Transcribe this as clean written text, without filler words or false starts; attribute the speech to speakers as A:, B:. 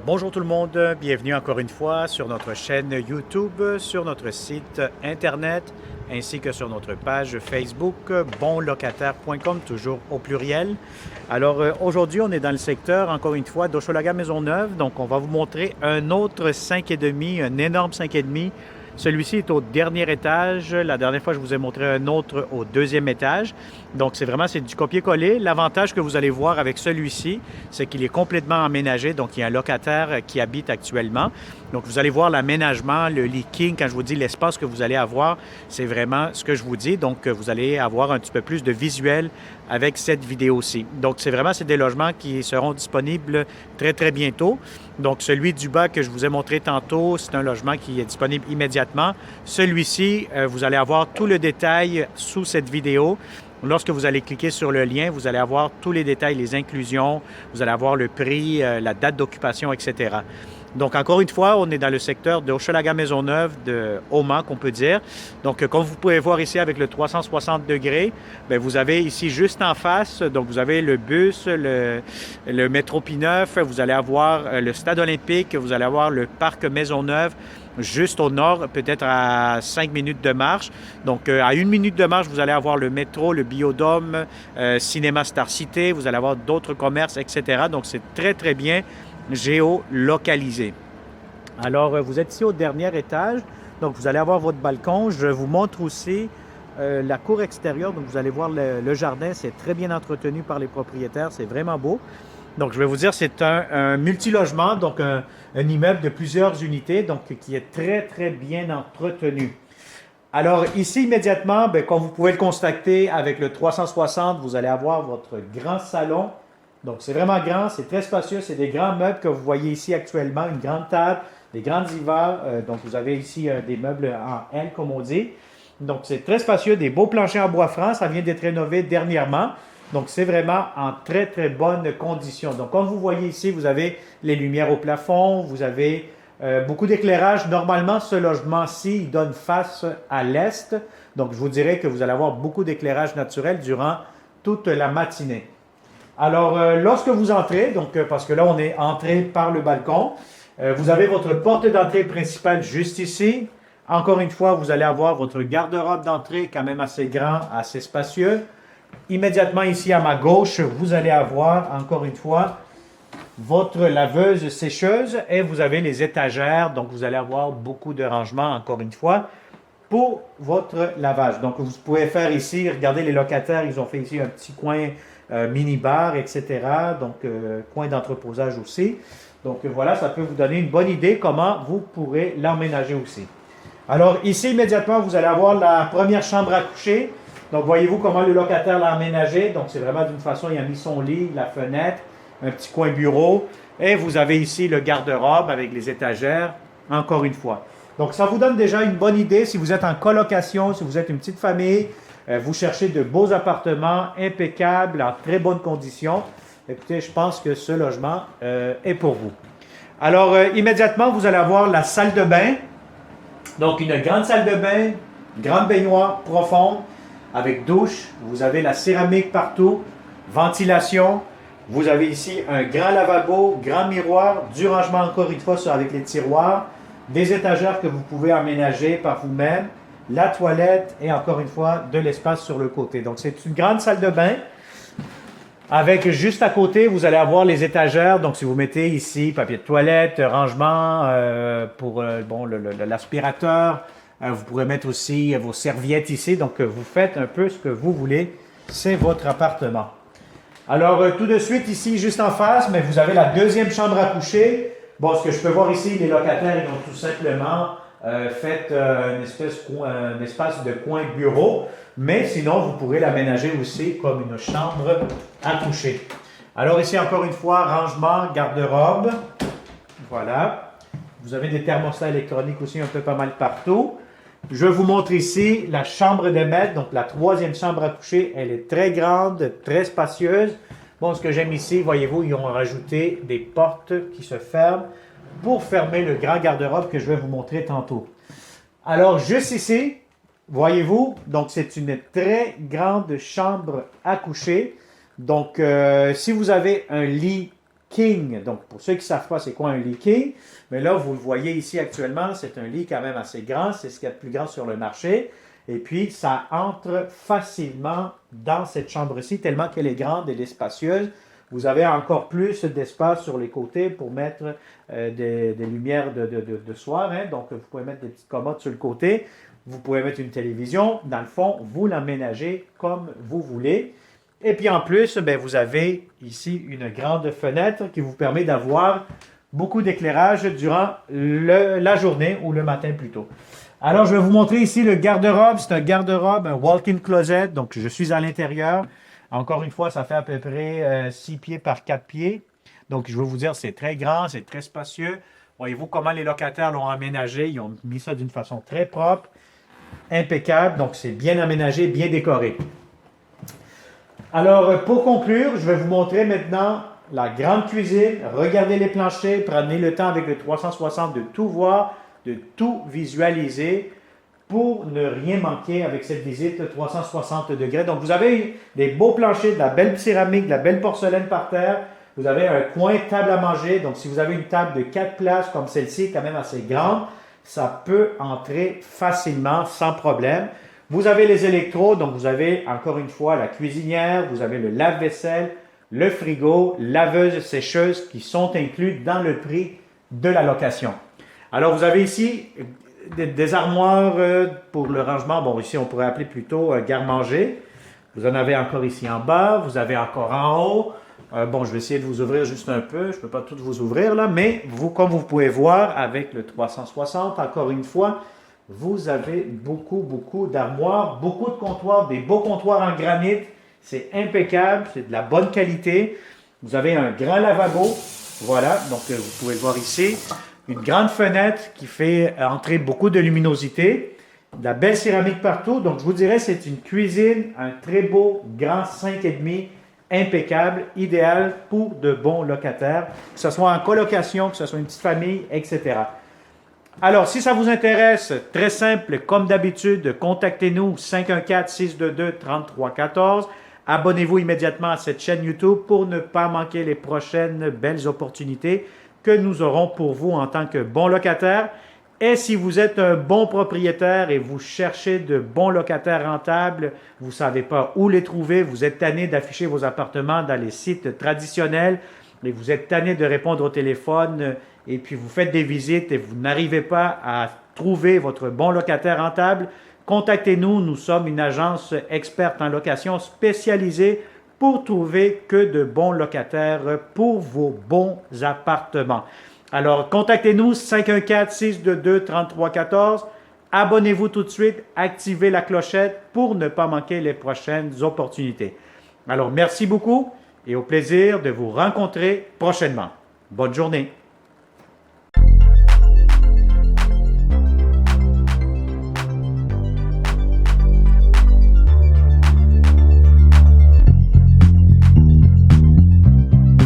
A: Bonjour tout le monde, bienvenue encore une fois sur notre chaîne YouTube, sur notre site internet ainsi que sur notre page Facebook bonlocataire.com, toujours au pluriel. Alors aujourd'hui on est dans le secteur encore une fois d'Hochelaga Maisonneuve, donc on va vous montrer un autre 5,5, un énorme 5,5. Celui-ci est au dernier étage. La dernière fois, je vous ai montré un autre au deuxième étage. Donc, c'est du copier-coller. L'avantage que vous allez voir avec celui-ci, c'est qu'il est complètement aménagé. Donc, il y a un locataire qui habite actuellement. Donc, vous allez voir l'aménagement, le leaking. Quand je vous dis l'espace que vous allez avoir, c'est vraiment ce que je vous dis. Donc, vous allez avoir un petit peu plus de visuel avec cette vidéo-ci. Donc, c'est des logements qui seront disponibles très, très bientôt. Donc, celui du bas que je vous ai montré tantôt, c'est un logement qui est disponible immédiatement. Celui-ci, vous allez avoir tout le détail sous cette vidéo. Lorsque vous allez cliquer sur le lien, vous allez avoir tous les détails, les inclusions, vous allez avoir le prix, la date d'occupation, etc. Donc, encore une fois, on est dans le secteur de Hochelaga Maisonneuve, de Haumont, qu'on peut dire. Donc, comme vous pouvez voir ici avec le 360 degrés, bien, vous avez ici juste en face, donc vous avez le bus, le métro P9, vous allez avoir le stade olympique, vous allez avoir le parc Maisonneuve, juste au nord, peut-être à 5 minutes de marche. Donc, à 1 minute de marche, vous allez avoir le métro, le Biodôme, Cinéma Star Cité, vous allez avoir d'autres commerces, etc. Donc, c'est très, très bien géolocalisé. Alors, vous êtes ici au dernier étage, donc vous allez avoir votre balcon. Je vous montre aussi la cour extérieure, donc vous allez voir le jardin, c'est très bien entretenu par les propriétaires, c'est vraiment beau. Donc, je vais vous dire, c'est un multilogement, donc un immeuble de plusieurs unités, donc qui est très, très bien entretenu. Alors, ici, immédiatement, bien, comme vous pouvez le constater, avec le 360, vous allez avoir votre grand salon. Donc, c'est vraiment grand, c'est très spacieux, c'est des grands meubles que vous voyez ici actuellement, une grande table, des grandes divans. Donc, vous avez ici des meubles en L, comme on dit. Donc, c'est très spacieux, des beaux planchers en bois franc, ça vient d'être rénové dernièrement. Donc, c'est vraiment en très, très bonne condition. Donc, comme vous voyez ici, vous avez les lumières au plafond, vous avez beaucoup d'éclairage. Normalement, ce logement-ci, il donne face à l'est. Donc, je vous dirais que vous allez avoir beaucoup d'éclairage naturel durant toute la matinée. Alors, lorsque vous entrez, donc parce que là, on est entré par le balcon, vous avez votre porte d'entrée principale juste ici. Encore une fois, vous allez avoir votre garde-robe d'entrée quand même assez grand, assez spacieux. Immédiatement ici à ma gauche, vous allez avoir, encore une fois, votre laveuse sécheuse et vous avez les étagères. Donc, vous allez avoir beaucoup de rangements, encore une fois, pour votre lavage. Donc, vous pouvez faire ici, regardez les locataires, ils ont fait ici un petit coin mini-bar, etc. Donc, coin d'entreposage aussi. Donc, voilà, ça peut vous donner une bonne idée comment vous pourrez l'emménager aussi. Alors, ici, immédiatement, vous allez avoir la première chambre à coucher. Donc, voyez-vous comment le locataire l'a aménagé. Donc, c'est vraiment d'une façon, il a mis son lit, la fenêtre, un petit coin bureau. Et vous avez ici le garde-robe avec les étagères, encore une fois. Donc, ça vous donne déjà une bonne idée si vous êtes en colocation, si vous êtes une petite famille, vous cherchez de beaux appartements impeccables, en très bonnes conditions. Écoutez, je pense que ce logement est pour vous. Alors, immédiatement, vous allez avoir la salle de bain. Donc, une grande salle de bain, grande baignoire profonde, avec douche. Vous avez la céramique partout, ventilation. Vous avez ici un grand lavabo, grand miroir, du rangement encore une fois avec les tiroirs, des étagères que vous pouvez aménager par vous-même, la toilette et encore une fois de l'espace sur le côté. Donc, c'est une grande salle de bain. Avec juste à côté, vous allez avoir les étagères. Donc, si vous mettez ici papier de toilette, rangement pour l'aspirateur, vous pourrez mettre aussi vos serviettes ici. Donc, vous faites un peu ce que vous voulez. C'est votre appartement. Alors, tout de suite ici, juste en face, mais vous avez la deuxième chambre à coucher. Bon, ce que je peux voir ici, les locataires, ils ont tout simplement fait un espace de coin bureau. Mais sinon, vous pourrez l'aménager aussi comme une chambre à coucher. Alors ici, encore une fois, rangement, garde-robe. Voilà. Vous avez des thermostats électroniques aussi un peu pas mal partout. Je vous montre ici la chambre de maître, donc la troisième chambre à coucher. Elle est très grande, très spacieuse. Bon, ce que j'aime ici, voyez-vous, ils ont rajouté des portes qui se ferment pour fermer le grand garde-robe que je vais vous montrer tantôt. Alors, juste ici, voyez-vous, donc c'est une très grande chambre à coucher. Donc, si vous avez un lit king. Donc, pour ceux qui ne savent pas c'est quoi un lit king, mais là, vous le voyez ici actuellement, c'est un lit quand même assez grand. C'est ce qu'il y a de plus grand sur le marché. Et puis, ça entre facilement dans cette chambre-ci, tellement qu'elle est grande, elle est spacieuse. Vous avez encore plus d'espace sur les côtés pour mettre des lumières de soir. Hein. Donc, vous pouvez mettre des petites commodes sur le côté. Vous pouvez mettre une télévision. Dans le fond, vous l'aménagez comme vous voulez. Et puis en plus, ben, vous avez ici une grande fenêtre qui vous permet d'avoir beaucoup d'éclairage durant la journée ou le matin plutôt. Alors, je vais vous montrer ici le garde-robe. C'est un garde-robe, un walk-in closet. Donc, je suis à l'intérieur. Encore une fois, ça fait à peu près 6 pieds par 4 pieds. Donc, je veux vous dire, c'est très grand, c'est très spacieux. Voyez-vous comment les locataires l'ont aménagé. Ils ont mis ça d'une façon très propre, impeccable. Donc, c'est bien aménagé, bien décoré. Alors, pour conclure, je vais vous montrer maintenant la grande cuisine. Regardez les planchers, prenez le temps avec le 360 de tout voir, de tout visualiser pour ne rien manquer avec cette visite 360 degrés. Donc, vous avez des beaux planchers, de la belle céramique, de la belle porcelaine par terre. Vous avez un coin table à manger. Donc, si vous avez une table de 4 places comme celle-ci, quand même assez grande, ça peut entrer facilement, sans problème. Vous avez les électros, donc vous avez encore une fois la cuisinière, vous avez le lave-vaisselle, le frigo, laveuse, sécheuse qui sont inclus dans le prix de la location. Alors vous avez ici des armoires pour le rangement, bon ici on pourrait appeler plutôt garde-manger. Vous en avez encore ici en bas, vous avez encore en haut. Bon, je vais essayer de vous ouvrir juste un peu, je ne peux pas tout vous ouvrir là, mais vous, comme vous pouvez voir avec le 360, encore une fois, vous avez beaucoup d'armoires, beaucoup de comptoirs, des beaux comptoirs en granit. C'est impeccable, c'est de la bonne qualité. Vous avez un grand lavabo, voilà, donc vous pouvez le voir ici. Une grande fenêtre qui fait entrer beaucoup de luminosité. De la belle céramique partout. Donc, je vous dirais, c'est une cuisine, un très beau grand 5,5, impeccable, idéal pour de bons locataires, que ce soit en colocation, que ce soit une petite famille, etc. Alors, si ça vous intéresse, très simple, comme d'habitude, contactez-nous 514-622-3314. Abonnez-vous immédiatement à cette chaîne YouTube pour ne pas manquer les prochaines belles opportunités que nous aurons pour vous en tant que bon locataire. Et si vous êtes un bon propriétaire et vous cherchez de bons locataires rentables, vous ne savez pas où les trouver, vous êtes tanné d'afficher vos appartements dans les sites traditionnels et vous êtes tanné de répondre au téléphone et puis vous faites des visites et vous n'arrivez pas à trouver votre bon locataire rentable, contactez-nous. Nous sommes une agence experte en location spécialisée pour trouver que de bons locataires pour vos bons appartements. Alors, contactez-nous 514-622-3314. Abonnez-vous tout de suite, activez la clochette pour ne pas manquer les prochaines opportunités. Alors, merci beaucoup et au plaisir de vous rencontrer prochainement. Bonne journée.